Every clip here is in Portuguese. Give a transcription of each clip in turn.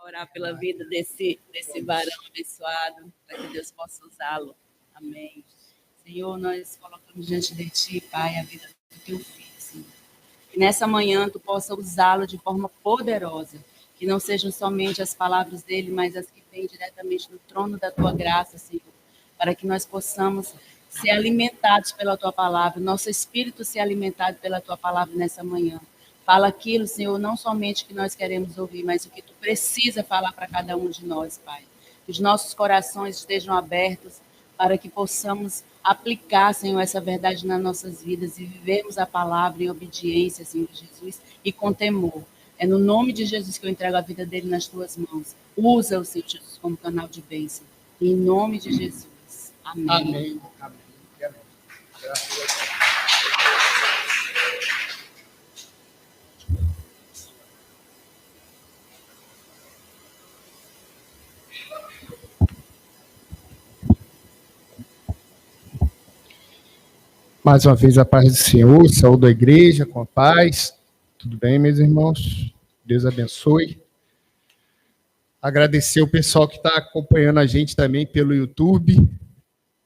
Orar pela vida desse varão abençoado, para que Deus possa usá-lo. Amém. Senhor, nós colocamos diante de Ti, Pai, a vida do Teu filho, Senhor. Que nessa manhã Tu possa usá-lo de forma poderosa. Que não sejam somente as palavras dele, mas as que vêm diretamente do trono da Tua graça, Senhor. Para que nós possamos ser alimentados pela Tua palavra, nosso espírito ser alimentado pela Tua palavra nessa manhã. Fala aquilo, Senhor, não somente que nós queremos ouvir, mas o que Tu precisa falar para cada um de nós, Pai. Que os nossos corações estejam abertos para que possamos aplicar, Senhor, essa verdade nas nossas vidas e vivermos a palavra em obediência, Senhor Jesus, e com temor. É no nome de Jesus que eu entrego a vida dele nas Tuas mãos. Usa-o, Senhor Jesus, como canal de bênção. Em nome de Jesus. Amém. Amém. Amém. Amém. Graças a Deus. Mais uma vez a paz do Senhor, saúde da igreja com a paz. Tudo bem, meus irmãos? Deus abençoe. Agradecer o pessoal que está acompanhando a gente também pelo YouTube.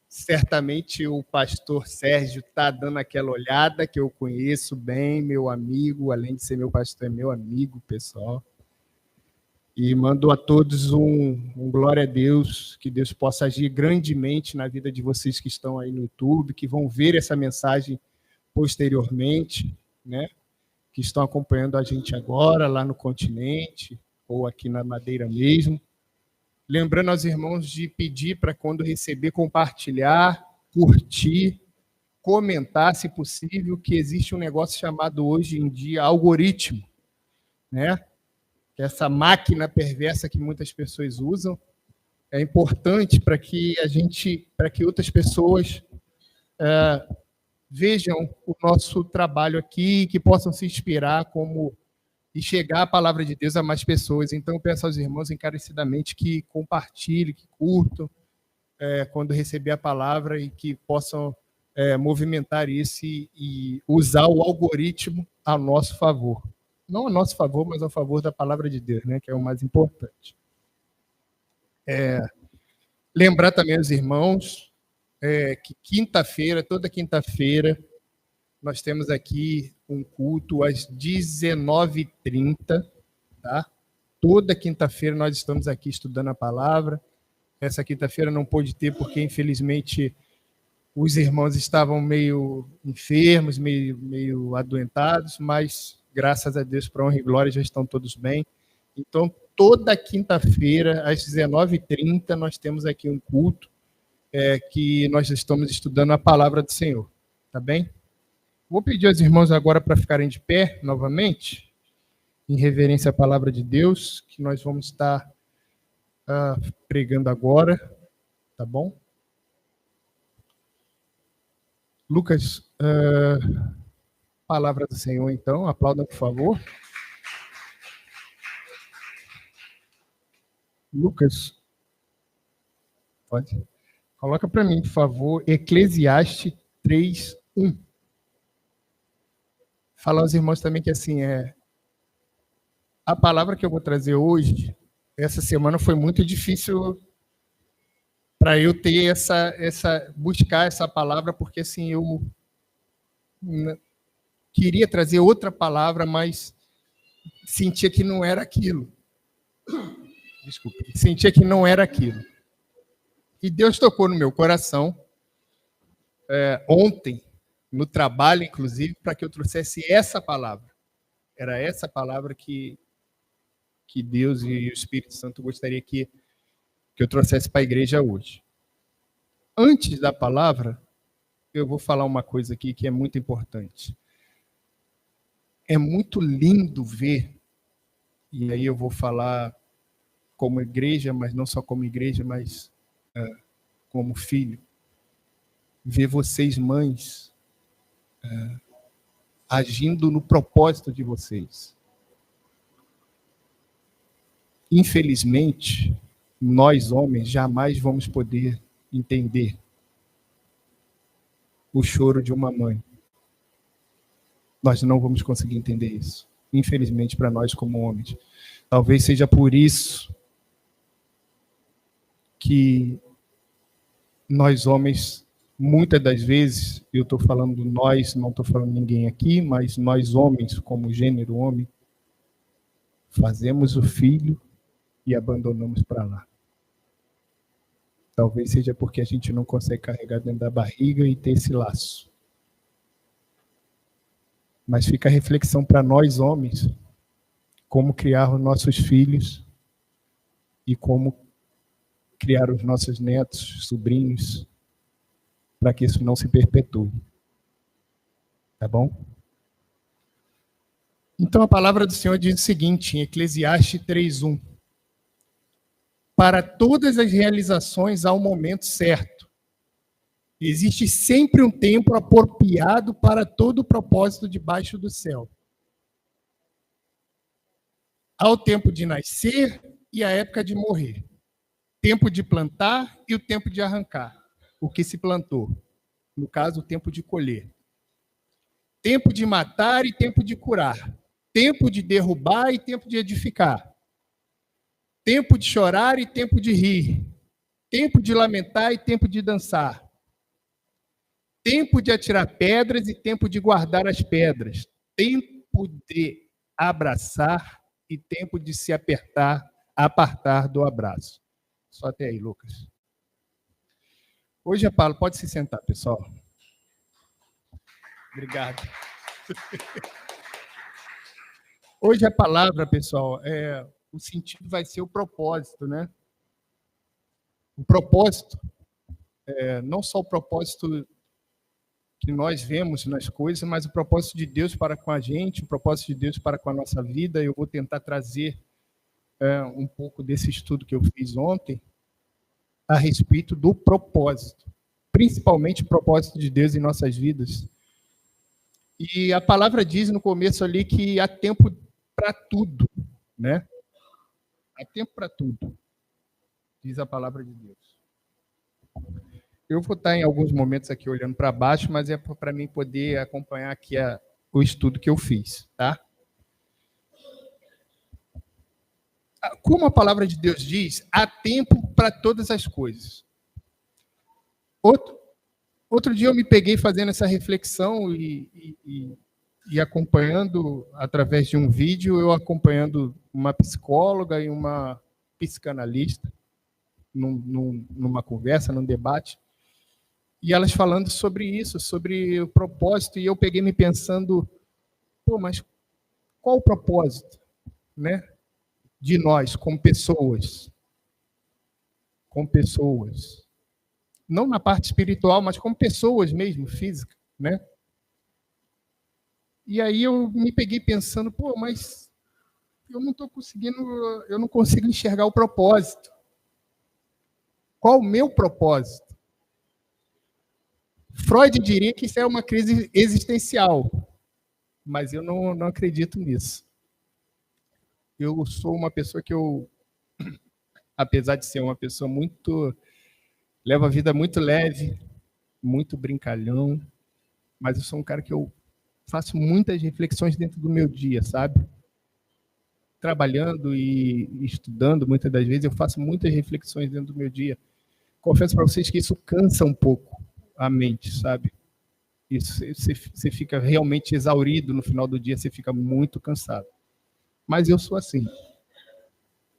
Certamente o pastor Sérgio está dando aquela olhada que eu conheço bem, meu amigo, além de ser meu pastor, é meu amigo, pessoal. E mando a todos um glória a Deus, que Deus possa agir grandemente na vida de vocês que estão aí no YouTube, que vão ver essa mensagem posteriormente, né? Que estão acompanhando a gente agora, lá no continente, ou aqui na Madeira mesmo. Lembrando aos irmãos de pedir para quando receber, compartilhar, curtir, comentar, se possível, que existe um negócio chamado hoje em dia algoritmo, né? Essa máquina perversa que muitas pessoas usam, é importante para que outras pessoas vejam o nosso trabalho aqui, que possam se inspirar e chegar a palavra de Deus a mais pessoas. Então, eu peço aos irmãos encarecidamente que compartilhem, que curtam quando receber a palavra e que possam movimentar isso e usar o algoritmo a nosso favor. Não a nosso favor, mas a favor da palavra de Deus, né, que é o mais importante. Lembrar também aos irmãos que toda quinta-feira, nós temos aqui um culto às 19h30, tá? Toda quinta-feira nós estamos aqui estudando a palavra. Essa quinta-feira não pôde ter porque, infelizmente, os irmãos estavam meio enfermos, meio adoentados, mas graças a Deus, para honra e glória, já estão todos bem. Então, toda quinta-feira, às 19h30, nós temos aqui um culto que nós estamos estudando a palavra do Senhor. Tá bem? Vou pedir aos irmãos agora para ficarem de pé, novamente, em reverência à palavra de Deus, que nós vamos estar pregando agora. Tá bom? Lucas, palavra do Senhor, então. Aplaudam, por favor. Lucas, pode? Coloca para mim, por favor, Eclesiastes 3:1. Falar aos irmãos também que, assim, a palavra que eu vou trazer hoje, essa semana foi muito difícil para eu ter buscar essa palavra, porque, assim, eu queria trazer outra palavra, mas sentia que não era aquilo. Desculpe, sentia que não era aquilo. E Deus tocou no meu coração ontem, no trabalho, inclusive, para que eu trouxesse essa palavra. Era essa palavra que Deus e o Espírito Santo gostaria que eu trouxesse para a igreja hoje. Antes da palavra, eu vou falar uma coisa aqui que é muito importante. É muito lindo ver, e aí eu vou falar como igreja, mas não só como igreja, mas como filho, ver vocês, mães, agindo no propósito de vocês. Infelizmente, nós homens jamais vamos poder entender o choro de uma mãe. Nós não vamos conseguir entender isso, infelizmente, para nós como homens. Talvez seja por isso que nós homens, muitas das vezes, eu estou falando nós, não estou falando ninguém aqui, mas nós homens, como gênero homem, fazemos o filho e abandonamos para lá. Talvez seja porque a gente não consegue carregar dentro da barriga e ter esse laço. Mas fica a reflexão para nós homens, como criar os nossos filhos e como criar os nossos netos, sobrinhos, para que isso não se perpetue. Tá bom? Então a palavra do Senhor diz o seguinte, em Eclesiastes 3:1. Para todas as realizações há um momento certo. Existe sempre um tempo apropriado para todo o propósito debaixo do céu. Há o tempo de nascer e a época de morrer. Tempo de plantar e o tempo de arrancar o que se plantou. No caso, o tempo de colher. Tempo de matar e tempo de curar. Tempo de derrubar e tempo de edificar. Tempo de chorar e tempo de rir. Tempo de lamentar e tempo de dançar. Tempo de atirar pedras e tempo de guardar as pedras. Tempo de abraçar e tempo de se apartar do abraço. Só até aí, Lucas. Hoje a palavra... Pode se sentar, pessoal. Obrigado. Hoje a palavra, pessoal, o sentido vai ser o propósito, né? O propósito, não só o propósito que nós vemos nas coisas, mas o propósito de Deus para com a gente, o propósito de Deus para com a nossa vida. Eu vou tentar trazer um pouco desse estudo que eu fiz ontem a respeito do propósito, principalmente o propósito de Deus em nossas vidas. E a palavra diz no começo ali que há tempo para tudo, né? Há tempo para tudo, diz a palavra de Deus. Eu vou estar em alguns momentos aqui olhando para baixo, mas é para mim poder acompanhar aqui o estudo que eu fiz, tá? Como a palavra de Deus diz, há tempo para todas as coisas. Outro dia eu me peguei fazendo essa reflexão e acompanhando, através de um vídeo, eu acompanhando uma psicóloga e uma psicanalista numa conversa, num debate, e elas falando sobre isso, sobre o propósito, e eu peguei me pensando, mas qual o propósito, né, de nós como pessoas? Como pessoas. Não na parte espiritual, mas como pessoas mesmo, física, né? E aí eu me peguei pensando, mas eu não consigo enxergar o propósito. Qual o meu propósito? Freud diria que isso é uma crise existencial, mas eu não acredito nisso. Eu sou uma pessoa que apesar de ser uma pessoa leva a vida muito leve, muito brincalhão, mas eu sou um cara que eu faço muitas reflexões dentro do meu dia, sabe? Trabalhando e estudando, muitas das vezes, eu faço muitas reflexões dentro do meu dia. Confesso para vocês que isso cansa um pouco a mente, sabe? Isso, você fica realmente exaurido no final do dia, você fica muito cansado. Mas eu sou assim.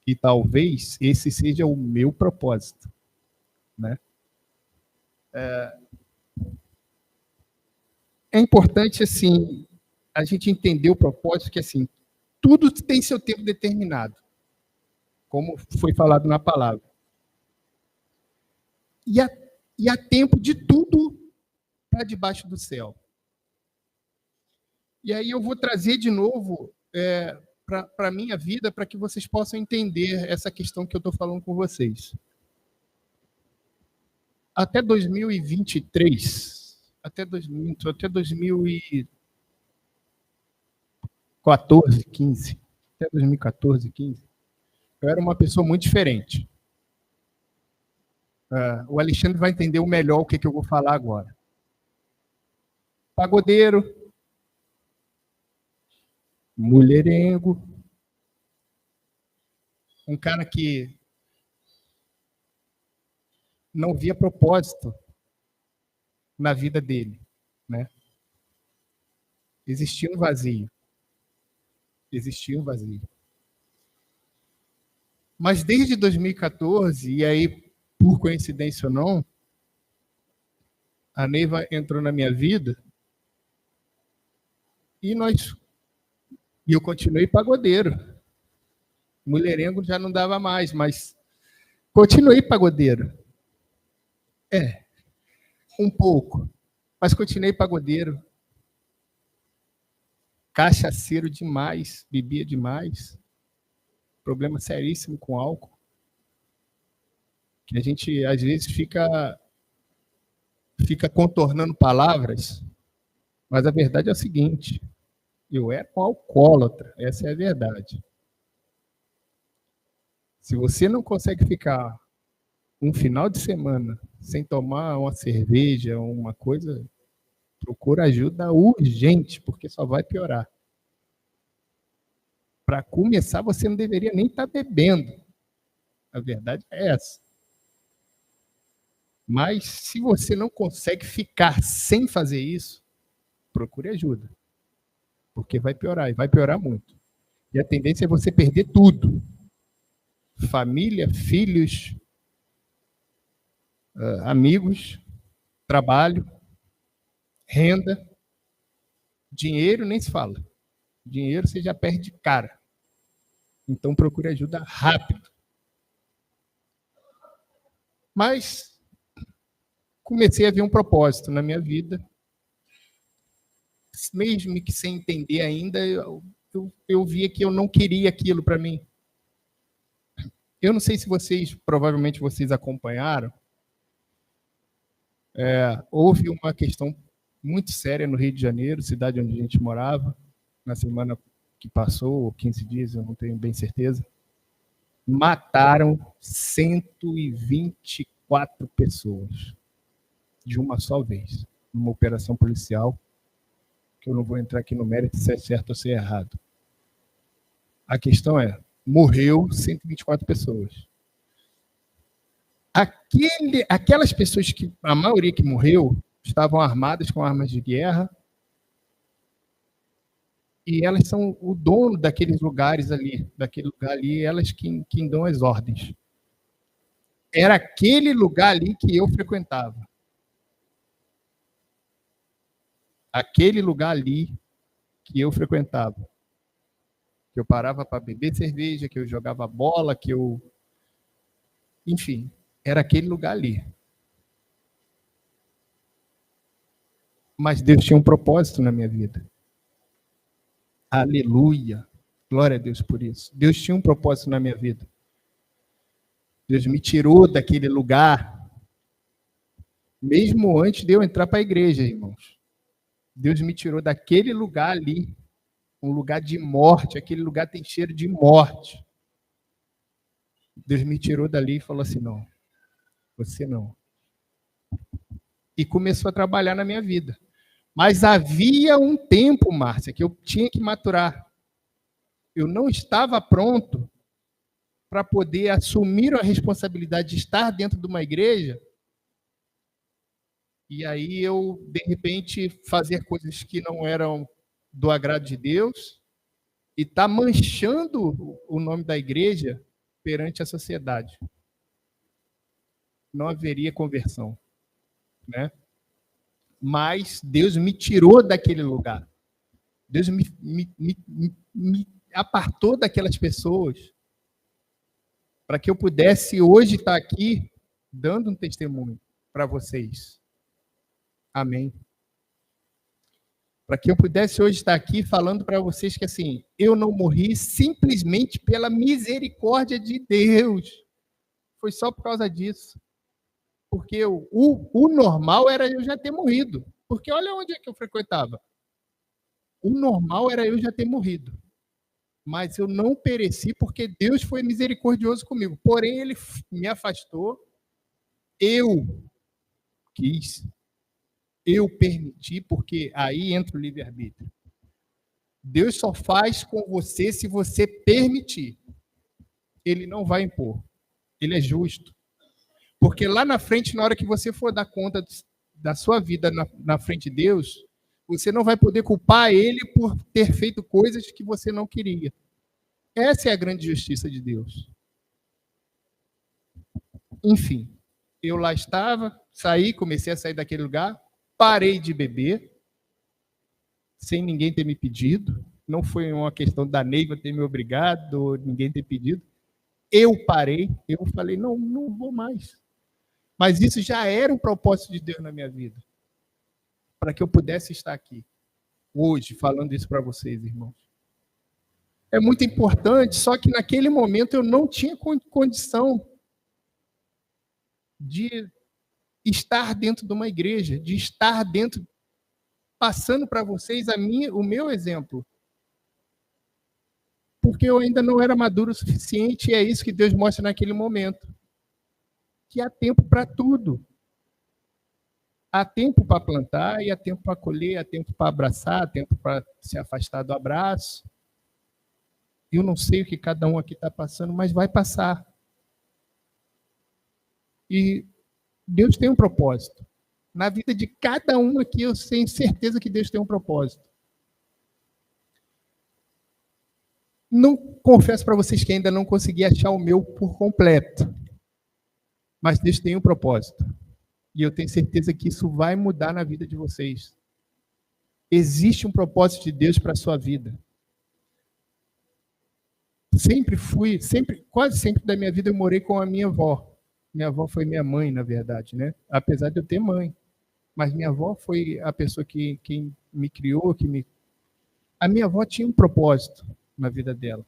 E talvez esse seja o meu propósito, né? É importante, assim, a gente entender o propósito, que, assim, tudo tem seu tempo determinado, como foi falado na palavra. E há tempo de tudo para debaixo do céu. E aí eu vou trazer de novo para a minha vida, para que vocês possam entender essa questão que eu estou falando com vocês. Até 2023, até 2014, 15, até 2014, 15, eu era uma pessoa muito diferente. O Alexandre vai entender melhor o que eu vou falar agora. Pagodeiro, mulherengo, Um cara que não via propósito na vida dele, né? Existia um vazio. Existia um vazio. Mas desde 2014, e aí, por coincidência ou não, a Neiva entrou na minha vida e eu continuei pagodeiro. Mulherengo já não dava mais, mas continuei pagodeiro. Um pouco, mas continuei pagodeiro. Cachaceiro demais, bebia demais. Problema seríssimo com álcool. Que a gente, às vezes, fica contornando palavras, mas a verdade é o seguinte: eu era um alcoólatra, essa é a verdade. Se você não consegue ficar um final de semana sem tomar uma cerveja, uma coisa, procura ajuda urgente, porque só vai piorar. Para começar, você não deveria nem estar bebendo. A verdade é essa. Mas se você não consegue ficar sem fazer isso, procure ajuda. Porque vai piorar, e vai piorar muito. E a tendência é você perder tudo. Família, filhos, amigos, trabalho, renda, dinheiro nem se fala. Dinheiro você já perde de cara. Então procure ajuda rápido. Mas comecei a ver um propósito na minha vida. Mesmo que sem entender ainda, eu via que eu não queria aquilo para mim. Eu não sei se provavelmente vocês acompanharam, houve uma questão muito séria no Rio de Janeiro, cidade onde a gente morava, na semana que passou, ou 15 dias, eu não tenho bem certeza. Mataram 124 pessoas de uma só vez, numa operação policial, que eu não vou entrar aqui no mérito se é certo ou se é errado. A questão é, morreu 124 pessoas. Aquelas pessoas que, a maioria que morreu, estavam armadas com armas de guerra, e elas são o dono daqueles lugares ali, daquele lugar ali, elas que dão as ordens. Era aquele lugar ali que eu frequentava. Aquele lugar ali que eu frequentava. Que eu parava para beber cerveja, que eu jogava bola, que eu... Enfim, era aquele lugar ali. Mas Deus tinha um propósito na minha vida. Aleluia. Glória a Deus por isso. Deus tinha um propósito na minha vida. Deus me tirou daquele lugar, mesmo antes de eu entrar para a igreja, irmãos. Deus me tirou daquele lugar ali, um lugar de morte, aquele lugar tem cheiro de morte. Deus me tirou dali e falou assim, não, você não. E começou a trabalhar na minha vida. Mas havia um tempo, Márcia, que eu tinha que maturar. Eu não estava pronto para poder assumir a responsabilidade de estar dentro de uma igreja e aí eu, de repente, fazer coisas que não eram do agrado de Deus e estar manchando o nome da igreja perante a sociedade. Não haveria conversão, né? Mas Deus me tirou daquele lugar. Deus me apartou daquelas pessoas para que eu pudesse hoje estar aqui dando um testemunho para vocês. Amém. Para que eu pudesse hoje estar aqui falando para vocês que assim, eu não morri simplesmente pela misericórdia de Deus. Foi só por causa disso. Porque o normal era eu já ter morrido. Porque olha onde é que eu frequentava. O normal era eu já ter morrido. Mas eu não pereci porque Deus foi misericordioso comigo. Porém, Ele me afastou. Eu quis. Eu permiti, porque aí entra o livre-arbítrio. Deus só faz com você se você permitir. ele não vai impor. Ele é justo. Porque lá na frente, na hora que você for dar conta da sua vida na frente de Deus, você não vai poder culpar ele por ter feito coisas que você não queria. Essa é a grande justiça de Deus. Enfim, eu lá estava, comecei a sair daquele lugar, parei de beber, sem ninguém ter me pedido. Não foi uma questão da Neiva ter me obrigado, ou ninguém ter pedido. Eu parei, eu falei, não vou mais. Mas isso já era um propósito de Deus na minha vida, para que eu pudesse estar aqui, hoje, falando isso para vocês, irmãos. É muito importante, só que naquele momento eu não tinha condição de estar dentro de uma igreja, de estar dentro, passando para vocês o meu exemplo. Porque eu ainda não era maduro o suficiente, e é isso que Deus mostra naquele momento. Que há tempo para tudo. Há tempo para plantar, e há tempo para colher, há tempo para abraçar, há tempo para se afastar do abraço. Eu não sei o que cada um aqui está passando, mas vai passar. E Deus tem um propósito. Na vida de cada um aqui, eu tenho certeza que Deus tem um propósito. Não confesso para vocês que ainda não consegui achar o meu por completo. Mas Deus tem um propósito. E eu tenho certeza que isso vai mudar na vida de vocês. Existe um propósito de Deus para a sua vida. Quase sempre da minha vida eu morei com a minha avó. Minha avó foi minha mãe, na verdade, né? Apesar de eu ter mãe. Mas minha avó foi a pessoa que me criou, A minha avó tinha um propósito na vida dela.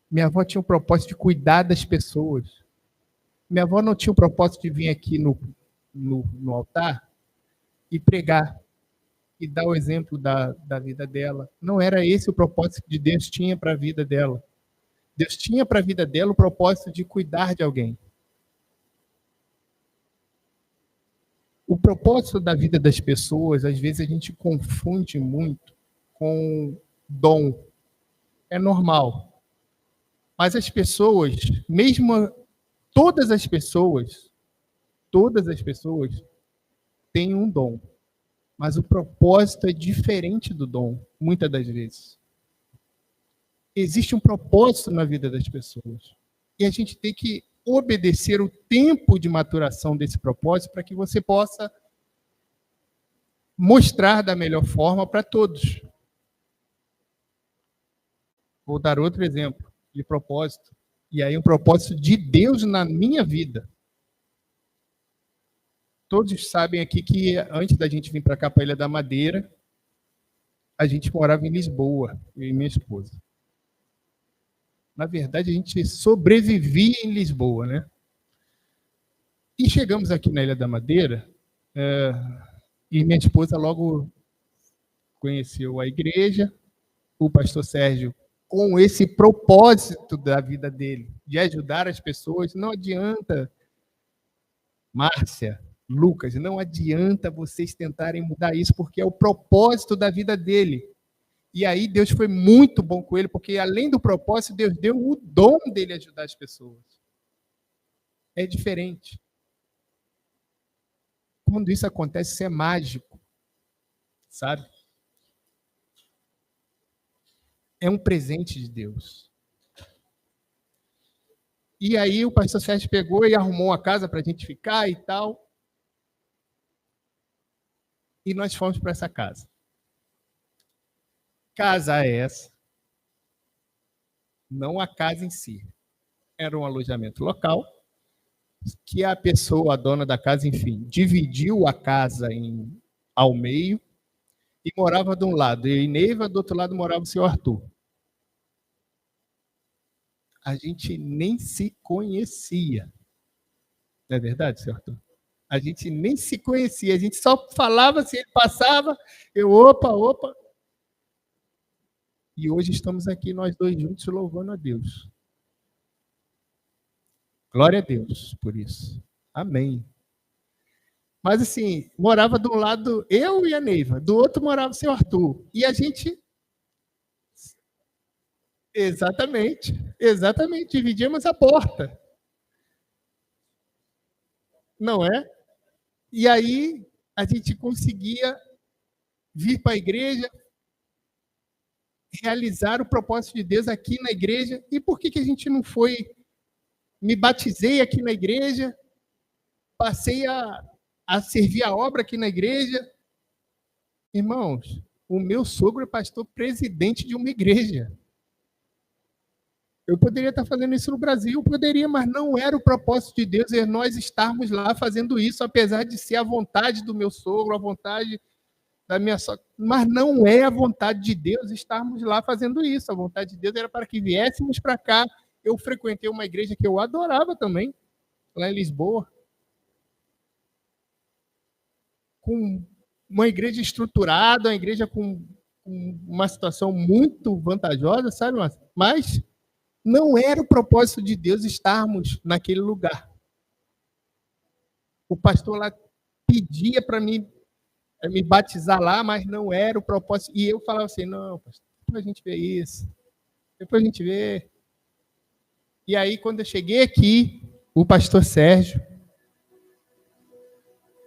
Minha avó tinha um propósito de cuidar das pessoas. Minha avó não tinha o propósito de vir aqui no altar e pregar e dar o exemplo da vida dela. Não era esse o propósito que Deus tinha para a vida dela. Deus tinha para a vida dela o propósito de cuidar de alguém. O propósito da vida das pessoas, às vezes a gente confunde muito com dom. É normal. Mas as pessoas, todas as pessoas têm um dom. Mas o propósito é diferente do dom, muitas das vezes. Existe um propósito na vida das pessoas. E a gente tem que obedecer o tempo de maturação desse propósito para que você possa mostrar da melhor forma para todos. Vou dar outro exemplo de propósito. E aí um propósito de Deus na minha vida. Todos sabem aqui que antes da gente vir para cá, para a Ilha da Madeira, a gente morava em Lisboa, eu e minha esposa. Na verdade, a gente sobrevivia em Lisboa, né? E chegamos aqui na Ilha da Madeira, e minha esposa logo conheceu a igreja, o pastor Sérgio, com esse propósito da vida dele, de ajudar as pessoas. Não adianta, Márcia, Lucas, não adianta vocês tentarem mudar isso, porque é o propósito da vida dele. E aí Deus foi muito bom com ele, porque além do propósito, Deus deu o dom dele ajudar as pessoas. É diferente. Quando isso acontece, isso é mágico, sabe? É um presente de Deus. E aí o pastor Sérgio pegou e arrumou uma casa para a gente ficar e tal. E nós fomos para essa casa. Casa essa, não a casa em si. Era um alojamento local, que a pessoa, a dona da casa, enfim, dividiu a casa ao meio e morava de um lado. Eu e Neiva, do outro lado morava o seu Arthur. A gente nem se conhecia. Não é verdade, seu Arthur? A gente nem se conhecia. A gente só falava, se ele passava, eu, opa. E hoje estamos aqui, nós dois juntos, louvando a Deus. Glória a Deus por isso. Amém. Mas assim, morava de um lado eu e a Neiva, do outro morava o seu Arthur. E a gente... Exatamente. Exatamente, dividíamos a porta. Não é? E aí a gente conseguia vir para a igreja, realizar o propósito de Deus aqui na igreja. E por que a gente não foi? Me batizei aqui na igreja, passei a servir a obra aqui na igreja. Irmãos, o meu sogro é pastor presidente de uma igreja. Eu poderia estar fazendo isso no Brasil, poderia, mas não era o propósito de Deus nós estarmos lá fazendo isso, apesar de ser a vontade do meu sogro, a vontade da minha sogra. Mas não é a vontade de Deus estarmos lá fazendo isso. A vontade de Deus era para que viéssemos para cá. Eu frequentei uma igreja que eu adorava também, lá em Lisboa, com uma igreja estruturada, uma igreja com uma situação muito vantajosa, sabe? Mas não era o propósito de Deus estarmos naquele lugar. O pastor lá pedia para mim me batizar lá, mas não era o propósito. E eu falava assim, não, pastor, depois a gente vê isso. Depois a gente vê. E aí, quando eu cheguei aqui, o pastor Sérgio,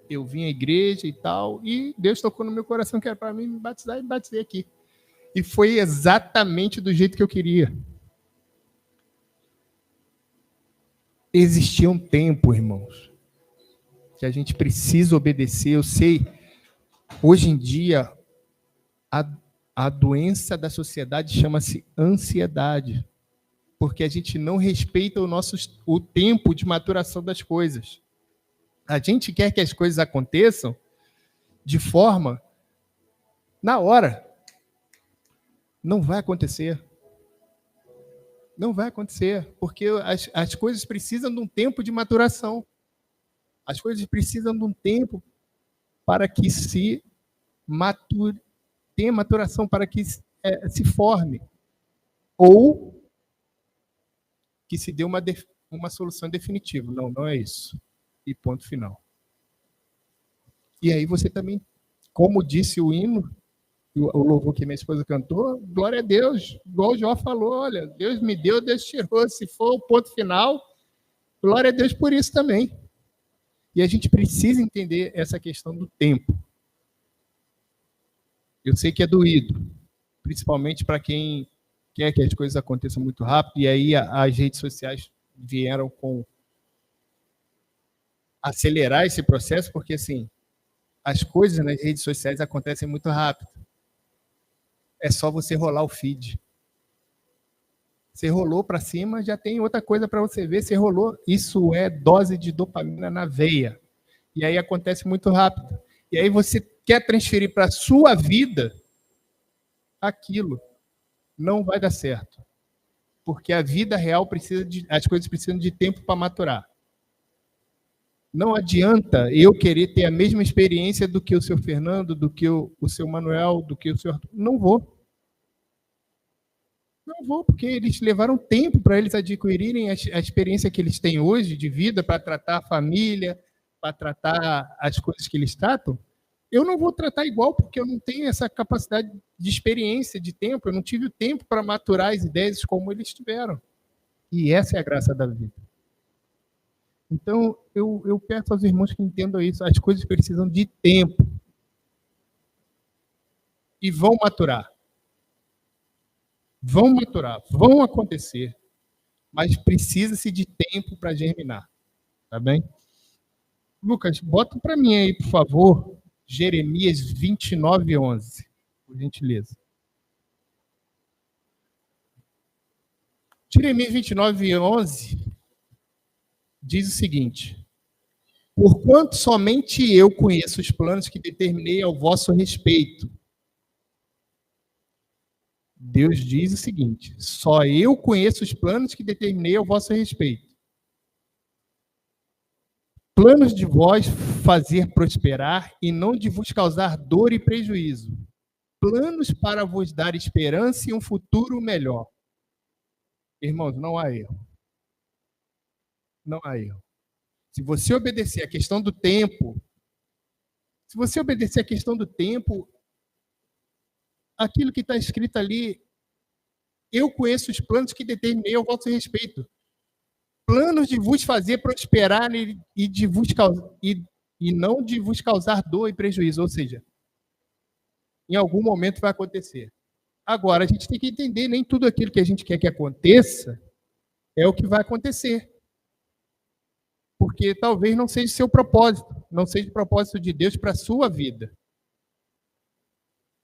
eu vim à igreja e tal, e Deus tocou no meu coração que era para mim me batizar, e me batizei aqui. E foi exatamente do jeito que eu queria. Existia um tempo, irmãos, que a gente precisa obedecer. Eu sei, hoje em dia, a doença da sociedade chama-se ansiedade, porque a gente não respeita o tempo de maturação das coisas. A gente quer que as coisas aconteçam de forma na hora. Não vai acontecer. Não vai acontecer, porque as coisas precisam de um tempo de maturação. As coisas precisam de um tempo para que se mature, tenha maturação, para que se forme. Ou que se dê uma solução definitiva. Não, não é isso. E ponto final. E aí você também, como disse o hino, o louvor que minha esposa cantou, glória a Deus, igual o Jó falou, olha, Deus me deu, Deus tirou, se for o ponto final, glória a Deus por isso também. E a gente precisa entender essa questão do tempo. Eu sei que é doído, principalmente para quem quer que as coisas aconteçam muito rápido, e aí as redes sociais vieram com acelerar esse processo, porque assim, as coisas nas redes sociais acontecem muito rápido. É só você rolar o feed. Você rolou para cima, já tem outra coisa para você ver. Você rolou, isso é dose de dopamina na veia. E aí acontece muito rápido. E aí você quer transferir para a sua vida aquilo. Não vai dar certo. Porque a vida real as coisas precisam de tempo para maturar. Não adianta eu querer ter a mesma experiência do que o seu Fernando, do que o seu Manuel, do que o seu Arthur. Não vou. Não vou, porque eles levaram tempo para eles adquirirem a experiência que eles têm hoje de vida, para tratar a família, para tratar as coisas que eles tratam. Eu não vou tratar igual, porque eu não tenho essa capacidade de experiência, de tempo. Eu não tive o tempo para maturar as ideias como eles tiveram. E essa é a graça da vida. Então, eu peço aos irmãos que entendam isso. As coisas precisam de tempo. E vão maturar. Vão maturar, vão acontecer. Mas precisa-se de tempo para germinar. Tá bem? Lucas, bota para mim aí, por favor, Jeremias 29:11. Por gentileza. Jeremias 29:11 diz o seguinte: porquanto somente eu conheço os planos que determinei ao vosso respeito. Deus diz o seguinte: só eu conheço os planos que determinei ao vosso respeito. Planos de vós fazer prosperar e não de vos causar dor e prejuízo. Planos para vos dar esperança e um futuro melhor. Irmãos, não há erro. Não há erro. Se você obedecer a questão do tempo, aquilo que está escrito ali Eu conheço os planos que determinei ao vosso respeito. Planos de vos fazer prosperar e de vos e não de vos causar dor e prejuízo. Ou seja, em algum momento vai acontecer. Agora, a gente tem que entender, nem tudo aquilo que a gente quer que aconteça é o que vai acontecer. Porque talvez não seja seu propósito, não seja o propósito de Deus para a sua vida.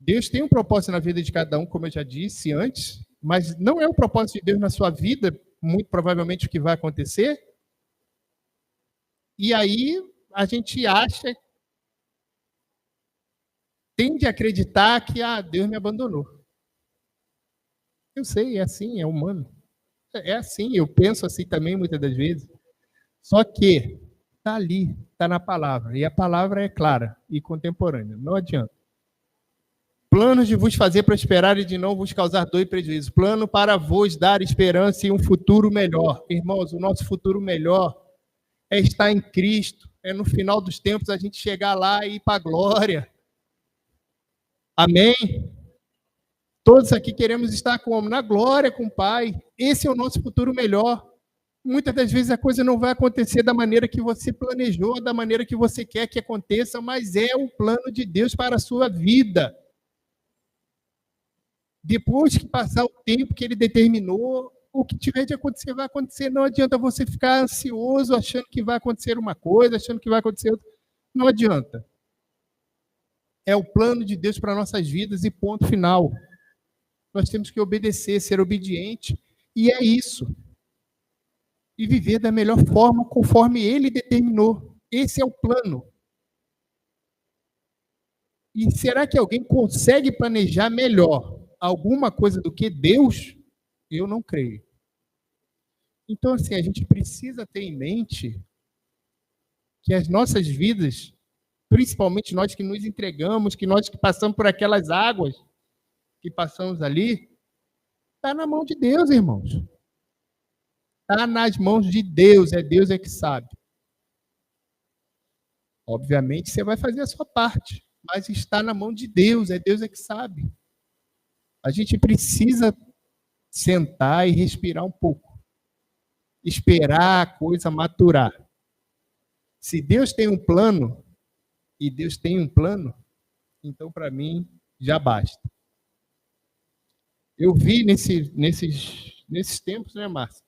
Deus tem um propósito na vida de cada um, como eu já disse antes, mas não é o propósito de Deus na sua vida, muito provavelmente o que vai acontecer. E aí a gente acha, tende a acreditar que Deus me abandonou. Eu sei, é assim, é humano. É assim, eu penso assim também muitas das vezes. Só que está ali, está na palavra. E a palavra é clara e contemporânea. Não adianta. Planos de vos fazer prosperar e de não vos causar dor e prejuízo. Plano para vos dar esperança e um futuro melhor. Irmãos, o nosso futuro melhor é estar em Cristo. É no final dos tempos a gente chegar lá e ir para a glória. Amém? Todos aqui queremos estar como? Na glória com o Pai. Esse é o nosso futuro melhor. Muitas das vezes a coisa não vai acontecer da maneira que você planejou, da maneira que você quer que aconteça, mas é o plano de Deus para a sua vida. Depois que passar o tempo que ele determinou, o que tiver de acontecer vai acontecer. Não adianta você ficar ansioso, achando que vai acontecer uma coisa, achando que vai acontecer outra. Não adianta. É o plano de Deus para nossas vidas e ponto final. Nós temos que obedecer, ser obediente, e é isso. E viver da melhor forma conforme ele determinou. Esse é o plano. E será que alguém consegue planejar melhor alguma coisa do que Deus? Eu não creio. Então, assim, a gente precisa ter em mente que as nossas vidas, principalmente nós que nos entregamos, que nós que passamos por aquelas águas que passamos ali, está na mão de Deus, irmãos. Está nas mãos de Deus, é Deus que sabe. Obviamente, você vai fazer a sua parte, mas está na mão de Deus, é Deus que sabe. A gente precisa sentar e respirar um pouco. Esperar a coisa maturar. Se Deus tem um plano, e Deus tem um plano, então, para mim, já basta. Eu vi nesses tempos, né, Márcia?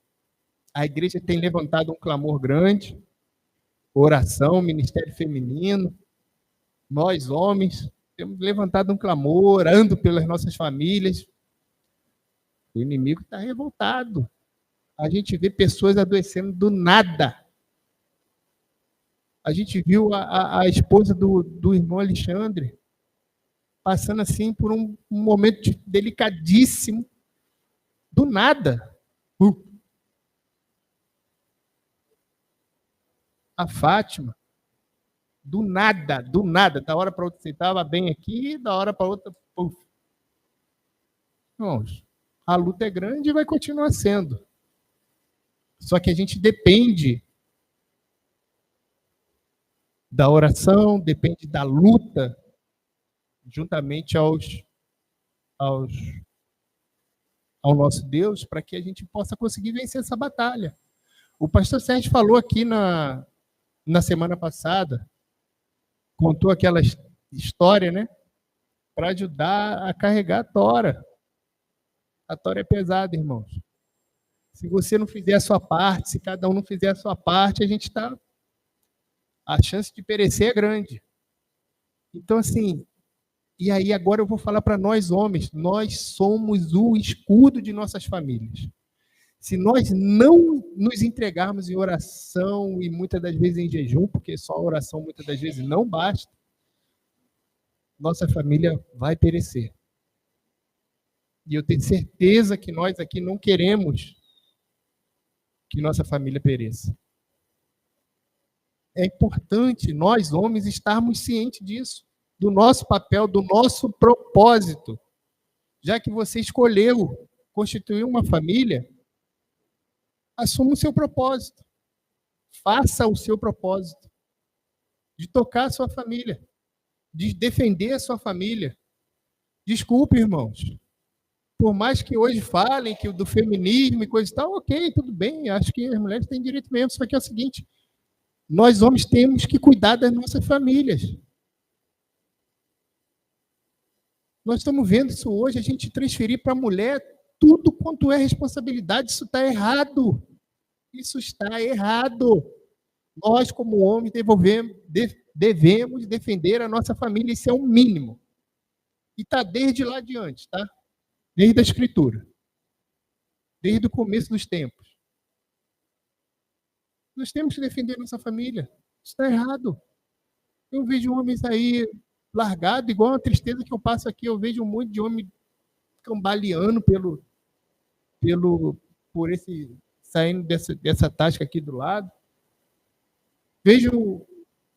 A igreja tem levantado um clamor grande, oração, ministério feminino. Nós, homens, temos levantado um clamor, orando pelas nossas famílias. O inimigo está revoltado. A gente vê pessoas adoecendo do nada. A gente viu a esposa do irmão Alexandre passando assim por um momento delicadíssimo, do nada. A Fátima, do nada, da hora para outra você estava bem aqui, da hora para outra, puf. Irmãos, a luta é grande e vai continuar sendo. Só que a gente depende da oração, depende da luta, juntamente ao nosso Deus, para que a gente possa conseguir vencer essa batalha. O pastor Sérgio falou aqui na semana passada, contou aquela história, né? Para ajudar a carregar a tora. A tora é pesada, irmãos. Se você não fizer a sua parte, se cada um não fizer a sua parte, a chance de perecer é grande. Então, assim, e aí agora eu vou falar para nós homens, nós somos o escudo de nossas famílias. Se nós não nos entregarmos em oração e muitas das vezes em jejum, porque só a oração muitas das vezes não basta, nossa família vai perecer. E eu tenho certeza que nós aqui não queremos que nossa família pereça. É importante nós, homens, estarmos cientes disso, do nosso papel, do nosso propósito. Já que você escolheu constituir uma família, assuma o seu propósito. Faça o seu propósito de tocar a sua família, de defender a sua família. Desculpe, irmãos, por mais que hoje falem que do feminismo e coisa e tal, ok, tudo bem, acho que as mulheres têm direito mesmo, só que é o seguinte, nós homens temos que cuidar das nossas famílias. Nós estamos vendo isso hoje, a gente transferir para a mulher tudo quanto é responsabilidade, isso está errado. Isso está errado. Nós, como homens, devemos defender a nossa família, isso é o mínimo. E está desde lá adiante, tá? Desde a Escritura. Desde o começo dos tempos. Nós temos que defender a nossa família. Isso está errado. Eu vejo homens aí largados, igual a tristeza que eu passo aqui, eu vejo um monte de homem cambaleando por esse, saindo dessa tasca aqui do lado. Vejo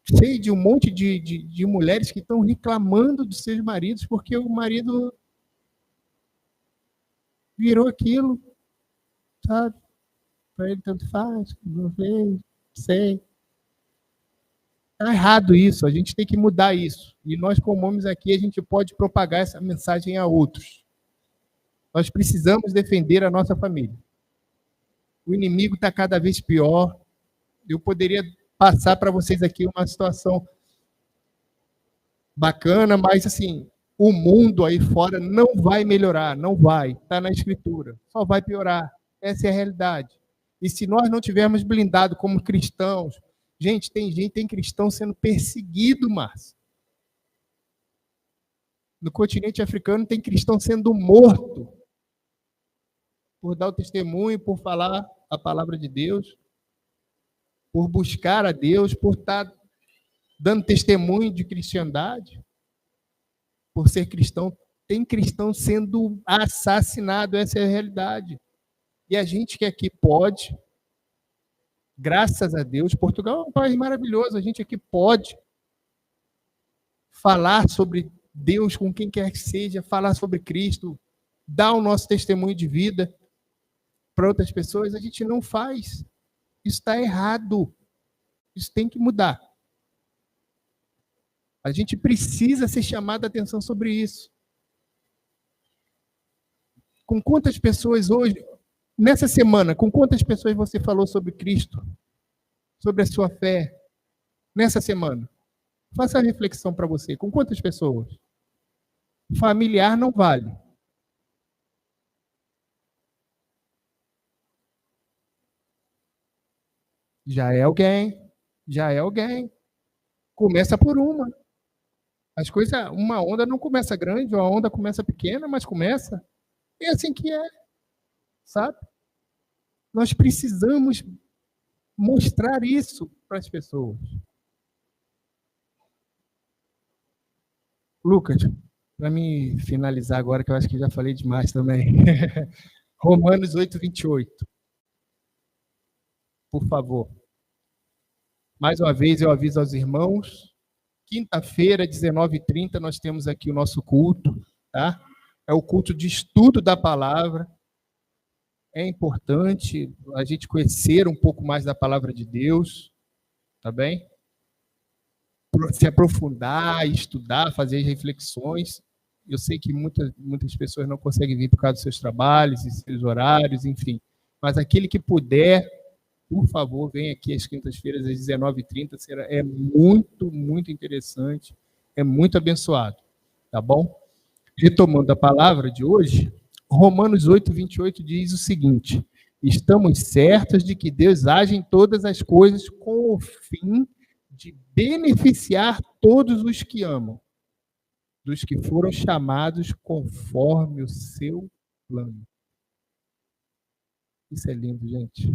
sei de um monte de mulheres que estão reclamando dos seus maridos porque o marido virou aquilo, sabe? Para ele tanto faz, não sei. Está errado isso, a gente tem que mudar isso. E nós, como homens aqui, a gente pode propagar essa mensagem a outros. Nós precisamos defender a nossa família. O inimigo está cada vez pior. Eu poderia passar para vocês aqui uma situação bacana, mas assim, o mundo aí fora não vai melhorar, não vai. Está na Escritura, só vai piorar. Essa é a realidade. E se nós não tivermos blindado como cristãos, gente, tem cristão sendo perseguido, Márcio. No continente africano tem cristão sendo morto por dar o testemunho, por falar a palavra de Deus, por buscar a Deus, por estar dando testemunho de cristandade, por ser cristão. Tem cristão sendo assassinado, essa é a realidade. E a gente que aqui pode, graças a Deus, Portugal é um país maravilhoso, a gente aqui pode falar sobre Deus com quem quer que seja, falar sobre Cristo, dar o nosso testemunho de vida para outras pessoas, a gente não faz. Isso está errado. Isso tem que mudar. A gente precisa ser chamado a atenção sobre isso. Com quantas pessoas hoje, nessa semana, com quantas pessoas você falou sobre Cristo? Sobre a sua fé? Nessa semana? Faça a reflexão para você. Com quantas pessoas? Familiar não vale. Já é alguém. Começa por uma. As coisas, uma onda não começa grande, uma onda começa pequena, mas começa. É assim que é, sabe? Nós precisamos mostrar isso para as pessoas. Lucas, para mim finalizar agora, que eu acho que já falei demais também. Romanos 8, 28. Por favor. Mais uma vez eu aviso aos irmãos, quinta-feira, 19h30, nós temos aqui o nosso culto, tá? É o culto de estudo da palavra. É importante a gente conhecer um pouco mais da palavra de Deus, tá bem? Se aprofundar, estudar, fazer reflexões. Eu sei que muitas pessoas não conseguem vir por causa dos seus trabalhos, e seus horários, enfim. Mas aquele que puder, por favor, venha aqui às quintas-feiras, às 19h30. É muito, muito interessante. É muito abençoado. Tá bom? Retomando a palavra de hoje, Romanos 8, 28 diz o seguinte: estamos certos de que Deus age em todas as coisas com o fim de beneficiar todos os que amam, dos que foram chamados conforme o seu plano. Isso é lindo, gente.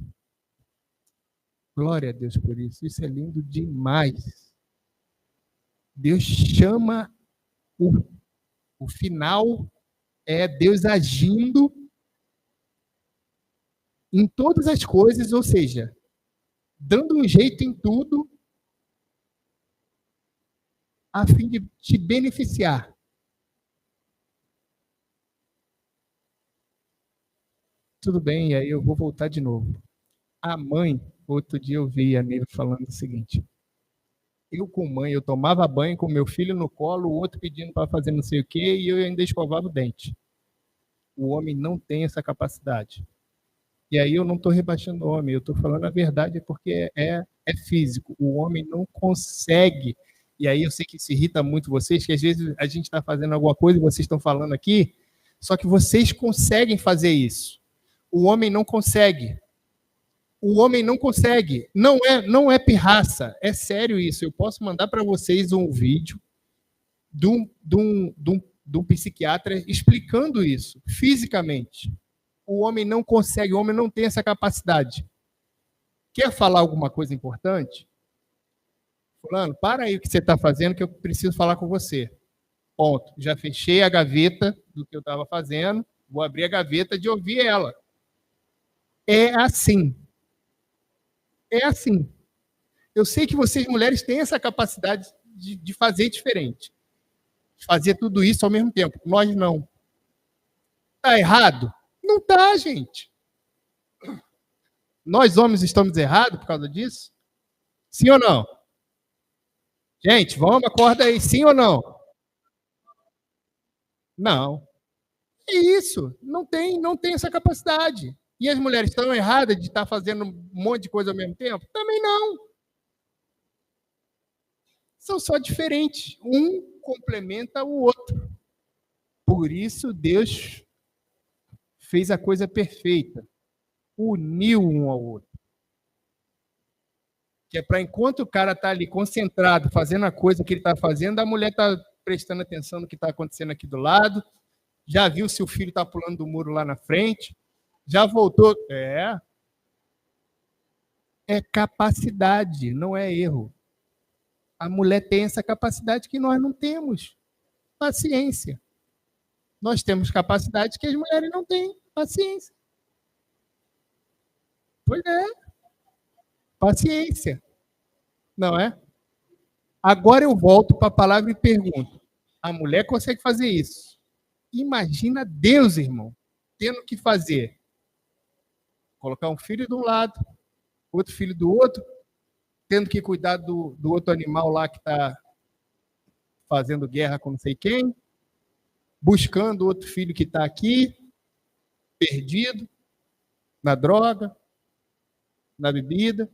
Glória a Deus por isso. Isso é lindo demais. Deus chama o final, é Deus agindo em todas as coisas, ou seja, dando um jeito em tudo a fim de te beneficiar. Tudo bem, e aí eu vou voltar de novo. A mãe, outro dia eu vi a Neiva falando o seguinte: eu com mãe, eu tomava banho com meu filho no colo, o outro pedindo para fazer não sei o quê, e eu ainda escovava o dente. O homem não tem essa capacidade. E aí eu não estou rebaixando o homem, eu estou falando a verdade porque é físico. O homem não consegue. E aí eu sei que isso irrita muito vocês, que às vezes a gente está fazendo alguma coisa e vocês estão falando aqui, só que vocês conseguem fazer isso. O homem não consegue. O homem não consegue. Não é pirraça. É sério isso. Eu posso mandar para vocês um vídeo de um psiquiatra explicando isso fisicamente. O homem não consegue, o homem não tem essa capacidade. Quer falar alguma coisa importante? Fulano, para aí o que você está fazendo que eu preciso falar com você. Ponto. Já fechei a gaveta do que eu estava fazendo, vou abrir a gaveta de ouvir ela. É assim. É assim. Eu sei que vocês, mulheres, têm essa capacidade de fazer diferente. De fazer tudo isso ao mesmo tempo. Nós não. Está errado? Não está, gente. Nós, homens, estamos errados por causa disso? Sim ou não? Gente, vamos, acorda aí. Sim ou não? Não. É isso. Não tem essa capacidade. E as mulheres estão erradas de estar fazendo um monte de coisa ao mesmo tempo? Também não. São só diferentes. Um complementa o outro. Por isso, Deus fez a coisa perfeita. Uniu um ao outro. Que é para enquanto o cara está ali concentrado, fazendo a coisa que ele está fazendo, a mulher está prestando atenção no que está acontecendo aqui do lado, já viu se o filho está pulando do muro lá na frente, já voltou. É capacidade, não é erro. A mulher tem essa capacidade que nós não temos. Paciência. Nós temos capacidade que as mulheres não têm. Paciência. Pois é. Paciência. Não é? Agora eu volto para a palavra e pergunto. A mulher consegue fazer isso. Imagina Deus, irmão, tendo que fazer. Colocar um filho de um lado, outro filho do outro, tendo que cuidar do outro animal lá que está fazendo guerra com não sei quem, buscando outro filho que está aqui, perdido, na droga, na bebida,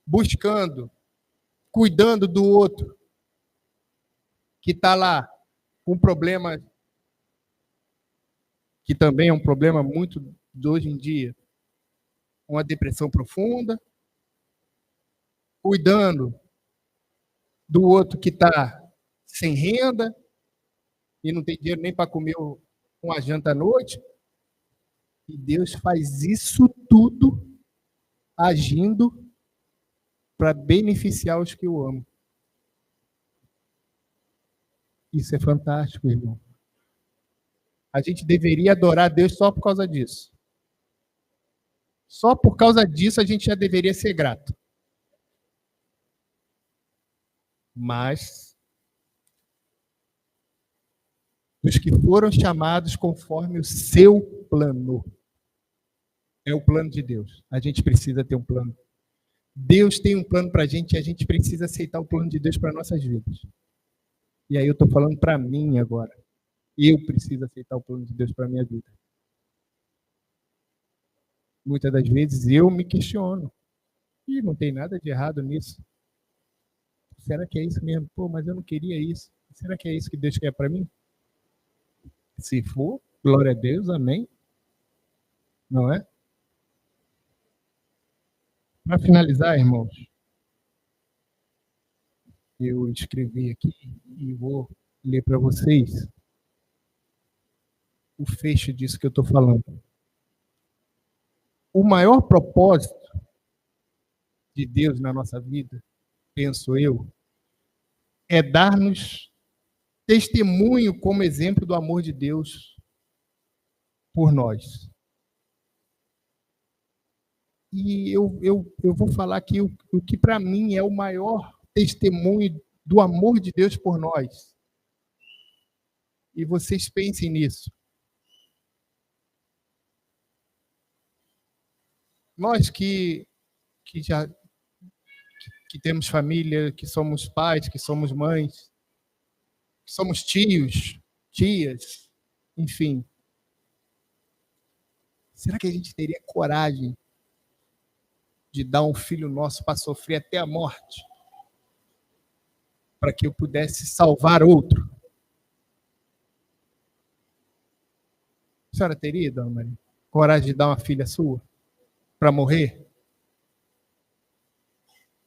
buscando, cuidando do outro que está lá com um problema que também é um problema muito de hoje em dia, uma depressão profunda, cuidando do outro que está sem renda e não tem dinheiro nem para comer uma janta à noite. E Deus faz isso tudo agindo para beneficiar os que o amam. Isso é fantástico, irmão. A gente deveria adorar a Deus só por causa disso. Só por causa disso a gente já deveria ser grato. Mas os que foram chamados conforme o seu plano. É o plano de Deus. A gente precisa ter um plano. Deus tem um plano para a gente e a gente precisa aceitar o plano de Deus para nossas vidas. E aí eu estou falando para mim agora. Eu preciso aceitar o plano de Deus para a minha vida. Muitas das vezes eu me questiono. E não tem nada de errado nisso. Será que é isso mesmo? Pô, mas eu não queria isso. Será que é isso que Deus quer para mim? Se for, glória a Deus, amém. Não é? Para finalizar, irmãos, eu escrevi aqui e vou ler para vocês o fecho disso que eu estou falando. O maior propósito de Deus na nossa vida, penso eu, é dar-nos testemunho como exemplo do amor de Deus por nós. E eu vou falar aqui o que para mim é o maior testemunho do amor de Deus por nós. E vocês pensem nisso. Nós que temos família, que somos pais, que somos mães, que somos tios, tias, enfim. Será que a gente teria coragem de dar um filho nosso para sofrer até a morte? Para que eu pudesse salvar outro? A senhora teria, dona Maria, coragem de dar uma filha sua para morrer?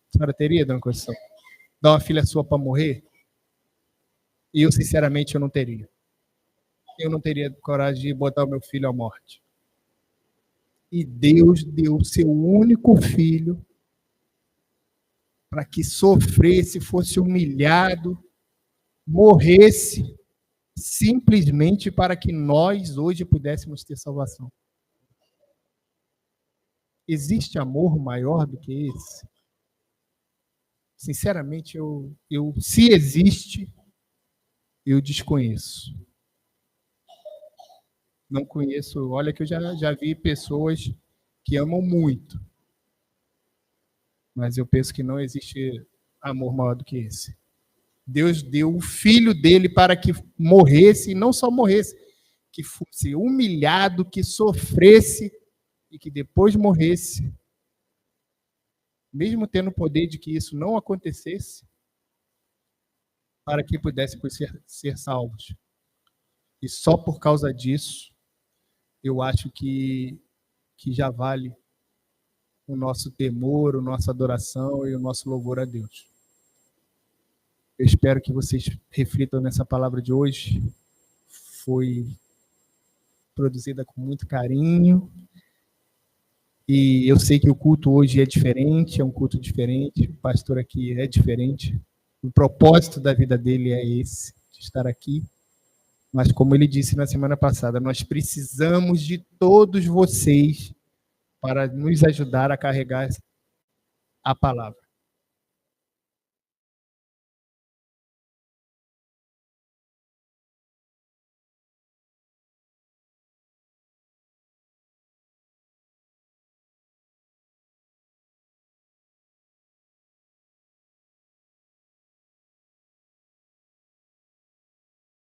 A senhora teria, dona Conceição? Dar uma filha sua para morrer? E eu, sinceramente, eu não teria. Eu não teria coragem de botar o meu filho à morte. E Deus deu o seu único filho para que sofresse, fosse humilhado, morresse, simplesmente para que nós hoje pudéssemos ter salvação. Existe amor maior do que esse? Sinceramente, se existe, eu desconheço. Não conheço. Olha que eu já vi pessoas que amam muito, mas eu penso que não existe amor maior do que esse. Deus deu o filho dele para que morresse, e não só morresse, que fosse humilhado, que sofresse e que depois morresse, mesmo tendo o poder de que isso não acontecesse, para que pudéssemos ser salvos. E só por causa disso, eu acho que já vale o nosso temor, a nossa adoração e o nosso louvor a Deus. Eu espero que vocês reflitam nessa palavra de hoje. Foi produzida com muito carinho. E eu sei que o culto hoje é diferente, é um culto diferente. O pastor aqui é diferente. O propósito da vida dele é esse, de estar aqui. Mas, como ele disse na semana passada, nós precisamos de todos vocês para nos ajudar a carregar a palavra.